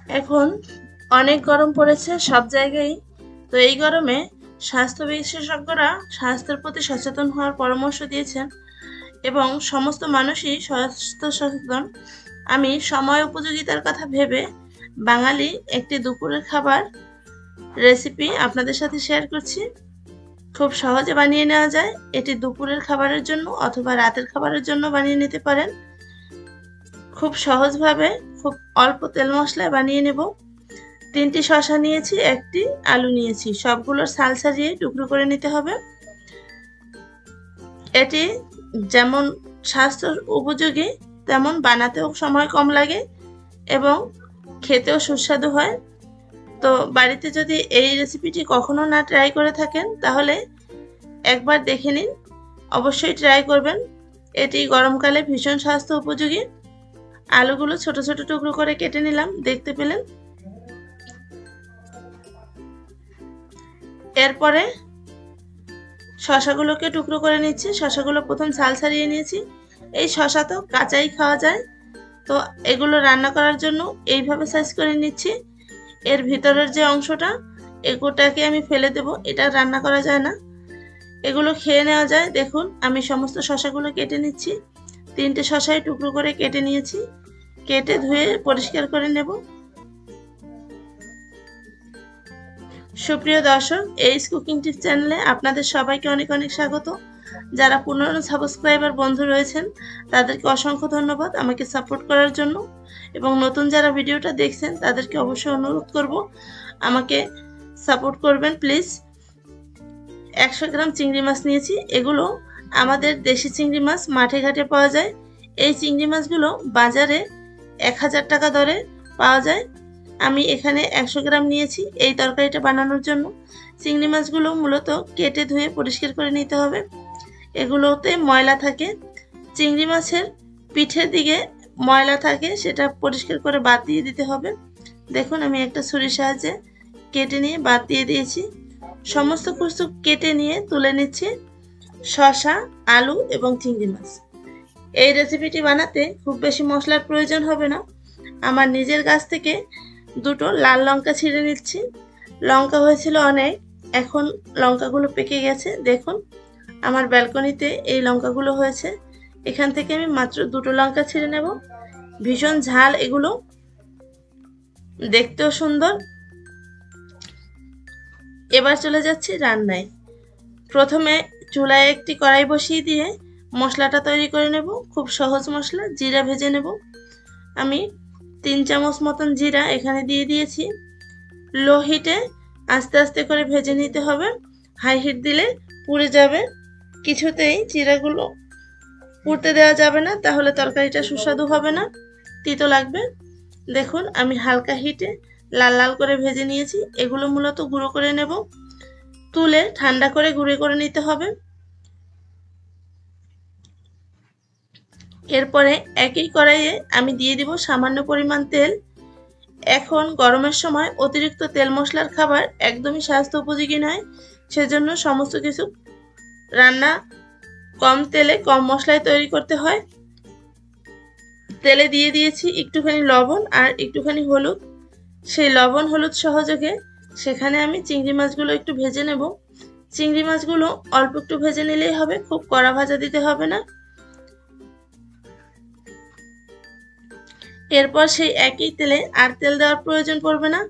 এখন অনেক গরম পড়েছে সব জায়গায়। তো এই গরমে স্বাস্থ্য বিশেষজ্ঞরা স্বাস্থ্যের প্রতি সচেতন হওয়ার পরামর্শ দিয়েছেন এবং সমস্ত মানুষই স্বাস্থ্য সচেতন। আমি সময় উপযোগিতার কথা ভেবে বাঙালি একটি দুপুরের খাবার রেসিপি আপনাদের সাথে শেয়ার করছি। খুব সহজে বানিয়ে নেওয়া যায়। এটি দুপুরের খাবারের জন্য অথবা রাতের খাবারের জন্য বানিয়ে নিতে পারেন। খুব সহজভাবে খুব অল্প তেল মশলায় বানিয়ে নেব। 3টি শসা নিয়েছি, 1টি আলু নিয়েছি, সবগুলোর ছাল ছাড়িয়ে টুকরো করে নিতে হবে। এটি যেমন স্বাস্থ্য উপযোগী তেমন বানাতেও সময় কম লাগে এবং খেতেও সুস্বাদু হয়। তো বাড়িতে যদি এই রেসিপিটি কখনো না ট্রাই করে থাকেন তাহলে একবার দেখে নিন, অবশ্যই ট্রাই করবেন। এটি গরমকালে ভীষণ স্বাস্থ্য উপযোগী। আলুগুলো ছোট ছোট টুকরো করে কেটে নিলাম, দেখতে পেলেন। এরপরে শসাগুলোকে টুকরো করে নিচ্ছি। শসাগুলো প্রথম ছাল ছাড়িয়ে নিয়েছি। এই শসা তো কাঁচাই খাওয়া যায়, তো এগুলো রান্না করার জন্য এইভাবে সাইজ করে নিচ্ছি। এর ভিতরের যে অংশটা এগুলোটাকে আমি ফেলে দেব, এটা রান্না করা যায় না, এগুলো খেয়ে নেওয়া যায়। দেখুন আমি সমস্ত শসাগুলো কেটে নিচ্ছি। 3টে শসাই টুকরো করে কেটে নিয়েছি, কেটে ধুয়ে পরিষ্কার করে নেব। সুপ্রিয় দর্শক, এইচ কুকিং টিপস চ্যানেলে আপনাদের সবাইকে অনেক অনেক স্বাগত। যারা পুরনো সাবস্ক্রাইবার বন্ধু রয়েছেন তাদেরকে অসংখ্য ধন্যবাদ আমাকে সাপোর্ট করার জন্য, এবং নতুন যারা ভিডিওটা দেখছেন তাদেরকে অবশ্যই অনুরোধ করব আমাকে সাপোর্ট করবেন প্লিজ। 100 গ্রাম চিংড়ি মাছ নিয়েছি। এগুলো আমাদের দেশি চিংড়ি মাছ, মাঠে ঘাটে পাওয়া যায়। এই চিংড়ি মাছগুলো বাজারে 1000 টাকা দরে পাওয়া যায়। আমি এখানে 100 গ্রাম নিয়েছি এই তরকারিটা বানানোর জন্য। চিংড়ি মাছগুলো মূলত কেটে ধুয়ে পরিষ্কার করে নিতে হবে। এগুলোতে ময়লা থাকে, চিংড়ি মাছের পিঠের দিকে ময়লা থাকে, সেটা পরিষ্কার করে বাদ দিয়ে দিতে হবে। দেখুন আমি একটা ছুরির সাহায্যে কেটে নিয়ে বাদ দিয়ে দিয়েছি। সমস্ত কিছু কেটে নিয়ে তুলে নিচ্ছি শসা, আলু এবং চিংড়ি মাছ। এই রেসিপিটি বানাতে খুব বেশি মশলার প্রয়োজন হবে না। আমার নিজের গাছ থেকে 2টো লাল লঙ্কা ছিঁড়ে নিচ্ছি। লঙ্কা হয়েছিল অনেক, এখন লঙ্কাগুলো পেকে গেছে। দেখুন আমার ব্যালকনিতে এই লঙ্কাগুলো হয়েছে, এখান থেকে আমি মাত্র 2টো লঙ্কা ছিঁড়ে নেব। ভীষণ ঝাল এগুলো, দেখতেও সুন্দর। এবার চলে যাচ্ছি রান্নায়। প্রথমে চুলায় একটি কড়াই বসিয়ে দিয়ে মশলাটা তৈরি করে নেব। খুব সহজ মশলা, জিরা ভেজে নেব। আমি 3 চামচ মতন জিরা এখানে দিয়ে দিয়েছি। লো হিটে আস্তে আস্তে করে ভেজে নিতে হবে, হাই হিট দিলে পুড়ে যাবে। কিছুতেই জিরাগুলো পুড়তে দেওয়া যাবে না, তাহলে তরকারিটা সুস্বাদু হবে না, তিতো লাগবে। দেখুন আমি হালকা হিটে লাল লাল করে ভেজে নিয়েছি। এগুলো মূলত গুঁড়ো করে নেব, তুলে ঠান্ডা করে গুঁড়ো করে নিতে হবে। এরপরে একই কড়াইয়ে আমি দিয়ে দিব সামান্য পরিমাণ তেল। এখন গরমের সময় অতিরিক্ত তেল মশলার খাবার একদমই স্বাস্থ্য উপযোগী নয়, সেজন্য সমস্ত কিছু রান্না কম তেলে কম মশলায় তৈরি করতে হয়। তেলে দিয়ে দিয়েছি একটুখানি লবণ আর একটুখানি হলুদ। সেই লবণ হলুদ সহযোগে সেখানে আমি চিংড়ি মাছগুলো একটু ভেজে নেব। চিংড়ি মাছগুলো অল্প একটু ভেজে নিলেই হবে, খুব কড়া ভাজা দিতে হবে না। এরপর সেই একই তেলে আর তেল দেওয়ার প্রয়োজন পড়বে না,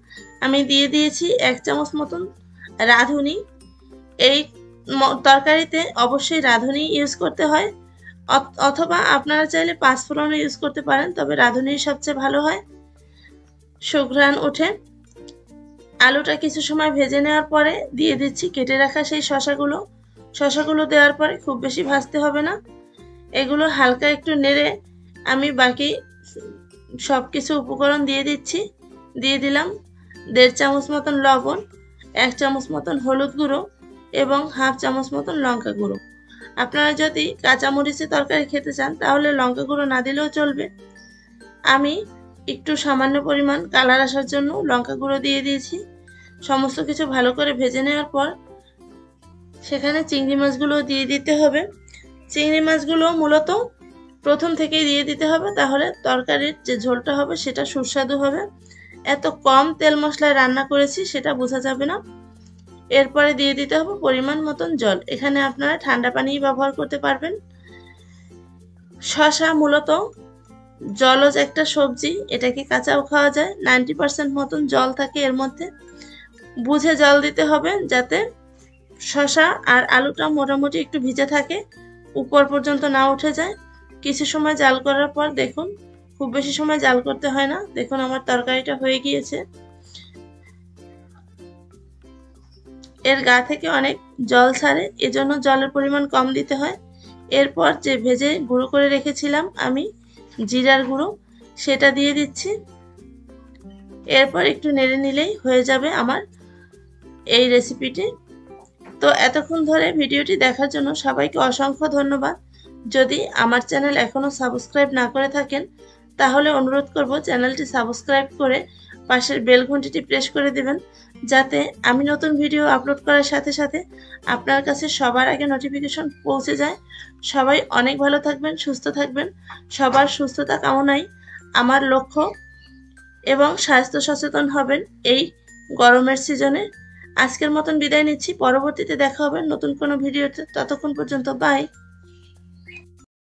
আমি দিয়ে দিয়েছি 1 চামচ মতন রাঁধুনি। এই তরকারিতে অবশ্যই রাঁধুনি ইউজ করতে হয়, অথবা আপনারা চাইলে 5 ফোড়নও ইউজ করতে পারেন, তবে রাঁধুনি সবচেয়ে ভালো হয়, সুঘ্রাণ ওঠে। আলুটা কিছু সময় ভেজে নেওয়ার পরে দিয়ে দিচ্ছি কেটে রাখা সেই শসাগুলো। শসাগুলো দেওয়ার পরে খুব বেশি ভাজতে হবে না, এগুলো হালকা একটু নেড়ে আমি বাকি সব কিছু উপকরণ দিয়ে দিচ্ছি। দিয়ে দিলাম 1.5 চামচ মতন লবণ, 1 চামচ মতন হলুদ গুঁড়ো এবং 1/2 চামচ মতন লঙ্কা গুঁড়ো। আপনারা যদি কাঁচামরিচের তরকারি খেতে চান তাহলে লঙ্কা গুঁড়ো না দিলেও চলবে। আমি একটু সামান্য পরিমাণ কালার আসার জন্য লঙ্কা গুঁড়ো দিয়ে দিয়েছি। সমস্ত কিছু ভালো করে ভেজে নেওয়ার পর সেখানে চিংড়ি মাছগুলো দিয়ে দিতে হবে। চিংড়ি মাছগুলো মূলত প্রথম থেকেই দিয়ে দিতে হবে, তাহলে তরকারির যে ঝোলটা হবে সেটা সুস্বাদু হবে। এত কম তেল মশলায় রান্না করেছি সেটা বোঝা যাবে না। এরপরে দিয়ে দিতে হবে পরিমাণ মতন জল। এখানে আপনারা ঠান্ডা পানি ব্যবহার করতে পারবেন। শসা মূলত জলজ একটা সবজি, এটাকে কাঁচাও খাওয়া যায়। 90% মতন জল থাকে এর মধ্যে। বুঝে জল দিতে হবে যাতে শসা আর আলুটা মোটামুটি একটু ভিজে থাকে, উপর পর্যন্ত না উঠে যায়। কিছু সময় জাল করার পর দেখুন, খুব বেশি সময় জাল করতে হয় না। দেখুন আমার তরকারিটা হয়ে গিয়েছে। এর গা থেকে অনেক জল ছাড়ে, এজন্য জলের পরিমাণ কম দিতে হয়। এরপর যে ভেজে গুঁড়ো করে রেখেছিলাম আমি জিরার গুঁড়ো, সেটা দিয়ে দিচ্ছি। এরপর একটু নেড়ে নিলেই হয়ে যাবে আমার এই রেসিপিটি। তো এতক্ষণ ধরে ভিডিওটি দেখার জন্য সবাইকে অসংখ্য ধন্যবাদ। যদি আমার চ্যানেল এখনও সাবস্ক্রাইব না করে থাকেন তাহলে অনুরোধ করব চ্যানেলটি সাবস্ক্রাইব করে পাশের বেল ঘন্টিটি প্রেস করে দিবেন, যাতে আমি নতুন ভিডিও আপলোড করার সাথে সাথে আপনার কাছে সবার আগে নোটিফিকেশন পৌঁছে যায়। সবাই অনেক ভালো থাকবেন, সুস্থ থাকবেন। সবার সুস্থতা কামনাই আমার লক্ষ্য, এবং স্বাস্থ্য সচেতন হবেন এই গরমের সিজনে। আজকের মতন বিদায় নিচ্ছি। পরবর্তীতে দেখা হবে নতুন কোনো ভিডিওতে। ততক্ষণ পর্যন্ত বাই।